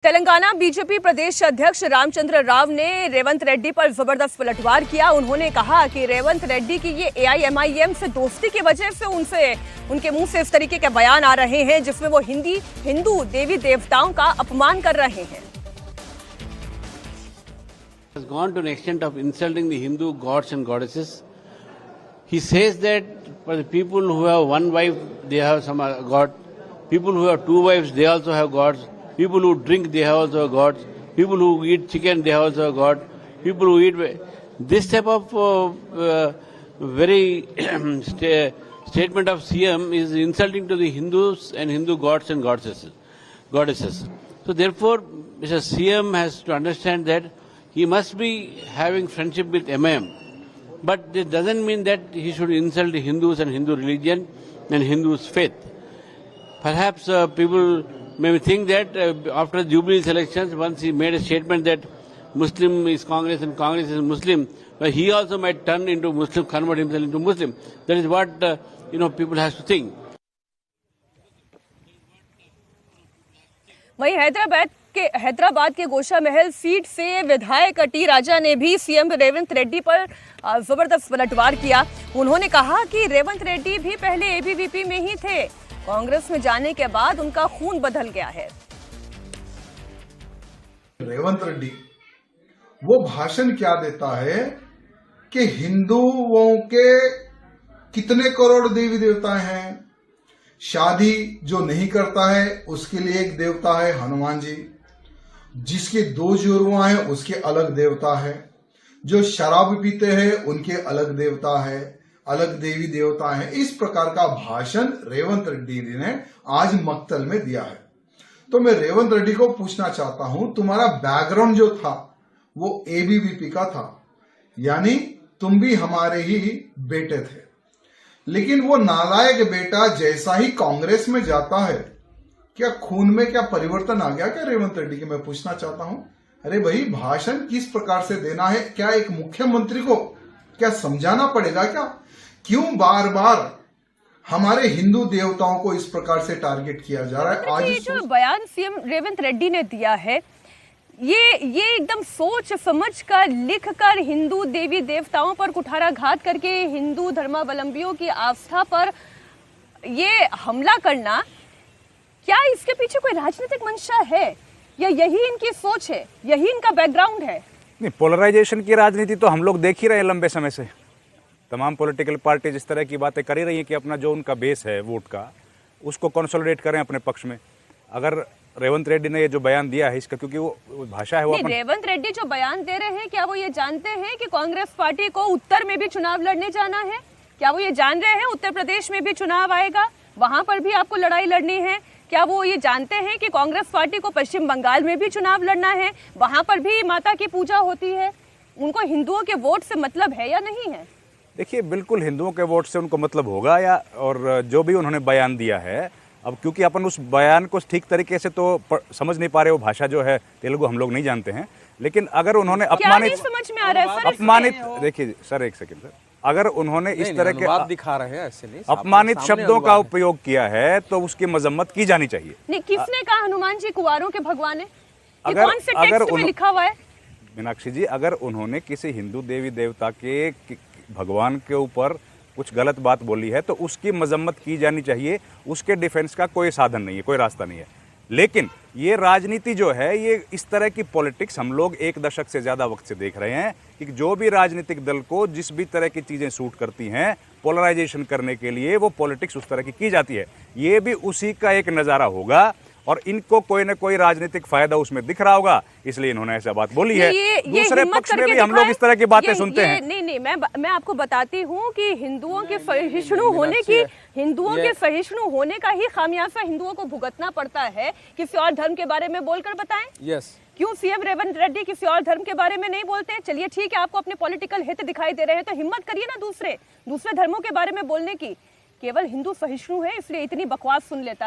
Telangana BJP प्रदेश अध्यक्ष रामचंद्र राव ने रेवंत रेड्डी पर जबरदस्त पलटवार किया। उन्होंने कहा कि रेवंत रेड्डी की ये एआईएमआईएम से दोस्ती की वजह से उनके मुंह से इस तरीके के बयान आ रहे हैं जिसमें वो हिंदू देवी देवताओं का अपमान कर रहे हैं। Has gone to an extent of insulting the Hindu gods and goddesses. He says that for the people who have one wife, they have some god. People who have two wives, they also have gods. People who drink, they have also gods. People who eat chicken, they have also god. People who eat this type of very statement of CM is insulting to the Hindus and Hindu gods and goddesses. So therefore, Mr. CM has to understand that he must be having friendship with MIM. But this doesn't mean that he should insult the Hindus and Hindu religion and Hindus' faith. Perhaps people may think that after the Jubilee elections, once he made a statement that Muslim is Congress and Congress is Muslim, but he also might turn into Muslim, convert himself into Muslim. That is what people has to think. वहीं हैदराबाद के गोशा महल seat से विधायक T राजा ने भी CM Revanth Reddy पर जबरदस्त पलटवार किया। उन्होंने कहा कि रेवंत रेड्डी भी पहले एबीवीपी में ही थे, कांग्रेस में जाने के बाद उनका खून बदल गया है। रेवंत रेड्डी वो भाषण क्या देता है कि हिंदुओं के कितने करोड़ देवी देवता हैं, शादी जो नहीं करता है उसके लिए एक देवता है हनुमान जी, जिसके दो जुड़वा हैं उसके अलग देवता है, जो शराब पीते हैं उनके अलग देवता है, अलग देवी देवता है। इस प्रकार का भाषण रेवंत रेड्डी ने आज मक्तल में दिया है। तो मैं रेवंत रेड्डी को पूछना चाहता हूं, तुम्हारा बैकग्राउंड जो था वो एबीवीपी का था, यानी तुम भी हमारे ही बेटे थे, लेकिन वो नालायक बेटा जैसा ही कांग्रेस में जाता है, क्या खून में क्या परिवर्तन आ गया क्या रेवंत रेड्डी के? मैं पूछना चाहता हूं, अरे भाई भाषण किस प्रकार से देना है? क्या एक मुख्यमंत्री को क्या समझाना पड़ेगा क्या? क्यों बार बार हमारे हिंदू देवताओं को इस प्रकार से टारगेट किया जा रहा है? आज ये जो बयान सीएम रेवंत रेड्डी ने दिया है, ये एकदम सोच समझ कर लिख कर हिंदू देवी देवताओं पर कुठाराघात करके हिंदू धर्मावलंबियों की आस्था पर ये हमला करना, क्या इसके पीछे कोई राजनीतिक मंशा है या यही इनकी सोच है, यही इनका बैकग्राउंड है? नहीं, पोलराइजेशन की राजनीति तो हम लोग देख ही रहे हैं लंबे समय से। तमाम पॉलिटिकल पार्टी जिस तरह की बातें कर ही रही हैं कि अपना जो उनका बेस है वोट का, उसको कंसोलिडेट करें अपने पक्ष में। अगर रेवंत रेड्डी ने ये जो बयान दिया है इसका, क्योंकि वो भाषा है वो रेवंत रेड्डी जो बयान दे रहे हैं, क्या वो ये जानते हैं कि कांग्रेस पार्टी को उत्तर में भी चुनाव लड़ने जाना है? क्या वो ये जान रहे हैं उत्तर प्रदेश में भी चुनाव आएगा, वहां पर भी आपको लड़ाई लड़नी है? क्या वो ये जानते हैं कि कांग्रेस पार्टी को पश्चिम बंगाल में भी चुनाव लड़ना है, वहां पर भी माता की पूजा होती है? उनको हिंदुओं के वोट से मतलब है या नहीं है? देखिए, बिल्कुल हिंदुओं के वोट से उनको मतलब होगा या, और जो भी उन्होंने बयान दिया है, अब क्योंकि अपन उस बयान को ठीक तरीके से तो समझ नहीं पा रहे, वो भाषा जो है तेलुगु हम लोग नहीं जानते हैं, लेकिन अगर उन्होंने समझ में आ रहा है सर? देखिए सर, एक सेकंड सर, अगर उन्होंने इस तरह के दिखा रहे हैं अपमानित शब्दों का उपयोग किया है तो उसकी मजम्मत की जानी चाहिए। नहीं, किसने कहा हनुमान जी कुंवारों के भगवान है? कौन से टेक्स्ट में लिखा हुआ है? मीनाक्षी जी, अगर उन्होंने किसी हिंदू देवी देवता के भगवान के ऊपर कुछ गलत बात बोली है तो उसकी मजम्मत की जानी चाहिए, उसके डिफेंस का कोई साधन नहीं है, कोई रास्ता नहीं है। लेकिन ये राजनीति जो है, ये इस तरह की पॉलिटिक्स हम लोग एक दशक से ज़्यादा वक्त से देख रहे हैं कि जो भी राजनीतिक दल को जिस भी तरह की चीज़ें सूट करती हैं पोलराइजेशन करने के लिए, वो पॉलिटिक्स उस तरह की जाती है। ये भी उसी का एक नज़ारा होगा और इनको कोई ना कोई राजनीतिक फायदा उसमें दिख रहा होगा, इसलिए इन्होंने ऐसा बात बोली है। दूसरे पक्ष में भी हम लोग इस तरह की बातें सुनते हैं। नहीं, मैं आपको बताती हूँ कि हिंदुओं के सहिष्णु होने का ही खामियाजा हिंदुओं को भुगतना पड़ता है। किसी और धर्म के बारे में बोलकर बताएं। यस, क्यों सीएम रेवंत रेड्डी किसी और धर्म के बारे में नहीं बोलते? चलिए ठीक है, आपको अपने पॉलिटिकल हित दिखाई दे रहे हैं तो हिम्मत करिए ना दूसरे धर्मों के बारे में बोलने की। केवल हिंदू सहिष्णु है इसलिए इतनी बकवास सुन लेता है।